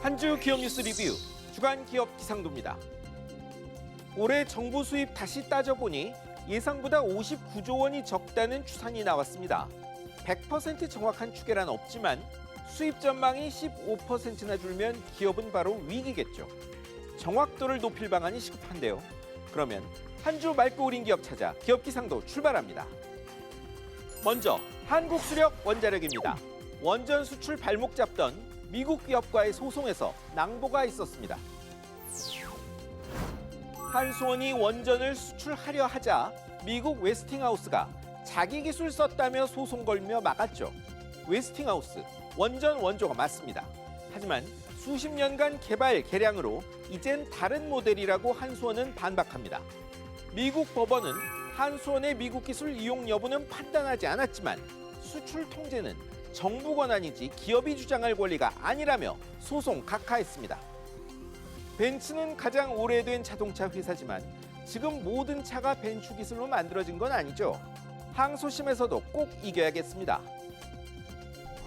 한 주 기업 뉴스 리뷰 주간 기업 기상도입니다. 올해 정부 수입 다시 따져보니 예상보다 59조 원이 적다는 추산이 나왔습니다. 100% 정확한 추계란 없지만 수입 전망이 15%나 줄면 기업은 바로 위기겠죠. 정확도를 높일 방안이 시급한데요. 그러면 한 주 맑고 우린 기업 찾아 기업 기상도 출발합니다. 먼저 한국수력 원자력입니다. 원전 수출 발목 잡던 미국 기업과의 소송에서 낭보가 있었습니다. 한수원이 원전을 수출하려 하자 미국 웨스팅하우스가 자기 기술 썼다며 소송 걸며 막았죠. 웨스팅하우스, 원전 원조가 맞습니다. 하지만 수십 년간 개발 개량으로 이젠 다른 모델이라고 한수원은 반박합니다. 미국 법원은 한수원의 미국 기술 이용 여부는 판단하지 않았지만 수출 통제는 정부 권한이지 기업이 주장할 권리가 아니라며 소송 각하했습니다. 벤츠는 가장 오래된 자동차 회사지만 지금 모든 차가 벤츠 기술로 만들어진 건 아니죠. 항소심에서도 꼭 이겨야겠습니다.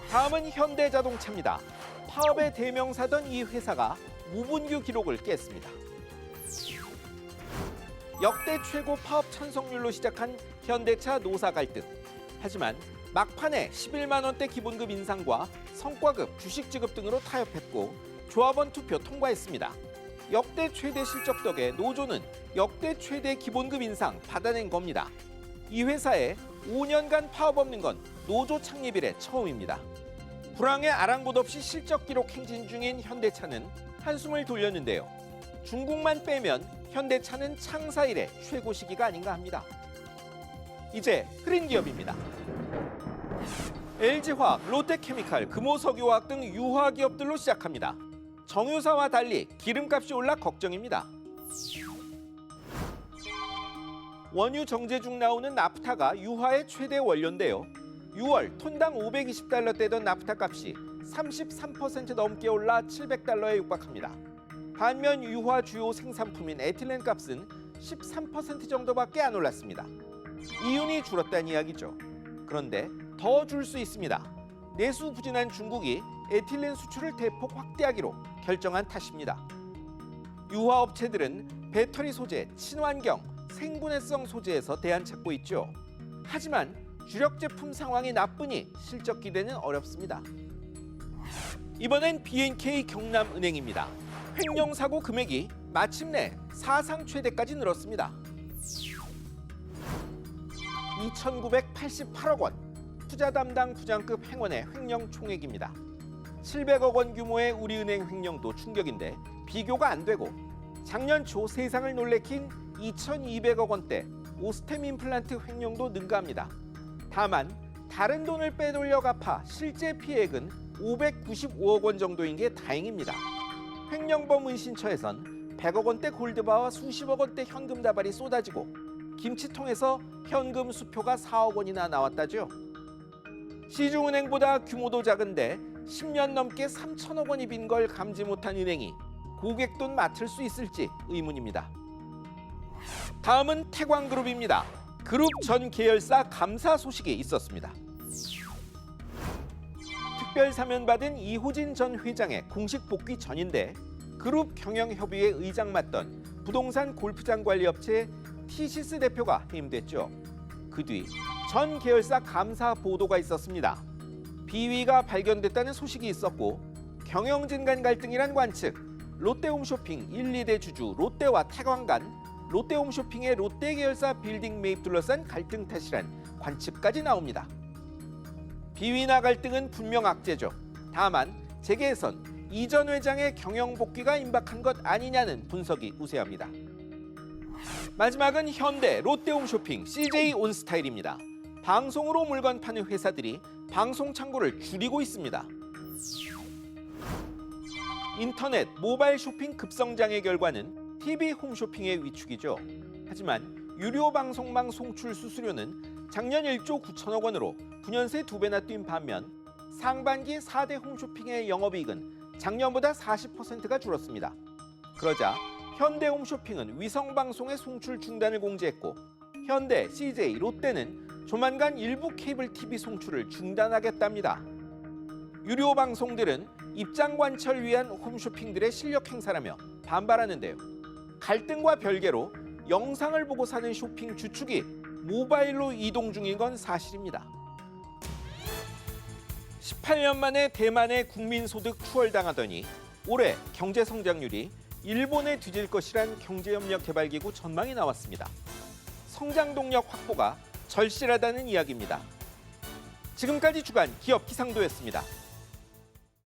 다음은 현대자동차입니다. 파업의 대명사던 이 회사가 무분규 기록을 깼습니다. 역대 최고 파업 찬성률로 시작한 현대차 노사 갈등. 하지만 막판에 11만 원대 기본급 인상과 성과급 주식 지급 등으로 타협했고 조합원 투표 통과했습니다. 역대 최대 실적 덕에 노조는 역대 최대 기본급 인상 받아낸 겁니다. 이 회사에 5년간 파업 없는 건 노조 창립 이래 처음입니다. 불황에 아랑곳 없이 실적 기록 행진 중인 현대차는 한숨을 돌렸는데요. 중국만 빼면 현대차는 창사 이래 최고 시기가 아닌가 합니다. 이제 흐린 기업입니다. LG화학, 롯데케미칼, 금호석유화학 등 유화 기업들로 시작합니다. 정유사와 달리 기름값이 올라 걱정입니다. 원유 정제 중 나오는 나프타가 유화의 최대 원료인데요. 6월 톤당 520달러대던 나프타 값이 33% 넘게 올라 700달러에 육박합니다. 반면 유화 주요 생산품인 에틸렌 값은 13% 정도밖에 안 올랐습니다. 이윤이 줄었다는 이야기죠. 그런데 더 줄 수 있습니다. 내수 부진한 중국이 에틸렌 수출을 대폭 확대하기로 결정한 탓입니다. 유화 업체들은 배터리 소재, 친환경, 생분해성 소재에서 대안 찾고 있죠. 하지만 주력 제품 상황이 나쁘니 실적 기대는 어렵습니다. 이번엔 B&K 경남은행입니다. 횡령 사고 금액이 마침내 사상 최대까지 늘었습니다. 2,988억 원. 투자 담당 부장급 행원의 횡령 총액입니다. 700억 원 규모의 우리은행 횡령도 충격인데 비교가 안 되고 작년 초 세상을 놀래킨 2,200억 원대 오스템 임플란트 횡령도 능가합니다. 다만 다른 돈을 빼돌려 갚아 실제 피해액은 595억 원 정도인 게 다행입니다. 횡령범 은신처에선 100억 원대 골드바와 수십억 원대 현금 다발이 쏟아지고 김치통에서 현금 수표가 4억 원이나 나왔다죠. 시중은행보다 규모도 작은데 10년 넘게 3천억 원이 빈 걸 감지 못한 은행이 고객 돈 맡을 수 있을지 의문입니다. 다음은 태광그룹입니다. 그룹 전 계열사 감사 소식이 있었습니다. 특별 사면 받은 이호진 전 회장의 공식 복귀 전인데 그룹 경영협의회 의장 맡던 부동산 골프장 관리 업체 티시스 대표가 해임됐죠. 그 뒤 전 계열사 감사 보도가 있었습니다. 비위가 발견됐다는 소식이 있었고 경영진 간 갈등이란 관측, 롯데홈쇼핑 1, 2대 주주 롯데와 태광 간 롯데홈쇼핑의 롯데 계열사 빌딩 매입 둘러싼 갈등 탓이란 관측까지 나옵니다. 비위나 갈등은 분명 악재죠. 다만 재계에선 이 전 회장의 경영 복귀가 임박한 것 아니냐는 분석이 우세합니다. 마지막은 현대, 롯데홈쇼핑, CJ 온스타일입니다. 방송으로 물건 파는 회사들이 방송 창고를 줄이고 있습니다. 인터넷, 모바일 쇼핑 급성장의 결과는 TV 홈쇼핑의 위축이죠. 하지만 유료 방송망 송출 수수료는 작년 1조 9천억 원으로 9년 새 2배나 뛴 반면 상반기 4대 홈쇼핑의 영업이익은 작년보다 40%가 줄었습니다. 그러자 현대홈쇼핑은 위성방송의 송출 중단을 공지했고 현대, CJ, 롯데는 조만간 일부 케이블 TV 송출을 중단하겠답니다. 유료 방송들은 입장 관철 위한 홈쇼핑들의 실력 행사라며 반발하는데요. 갈등과 별개로 영상을 보고 사는 쇼핑 주축이 모바일로 이동 중인 건 사실입니다. 18년 만에 대만의 국민소득 추월당하더니 올해 경제 성장률이 일본에 뒤질 것이란 경제협력개발기구 전망이 나왔습니다. 성장 동력 확보가 절실하다는 이야기입니다. 지금까지 주간 기업 기상도였습니다.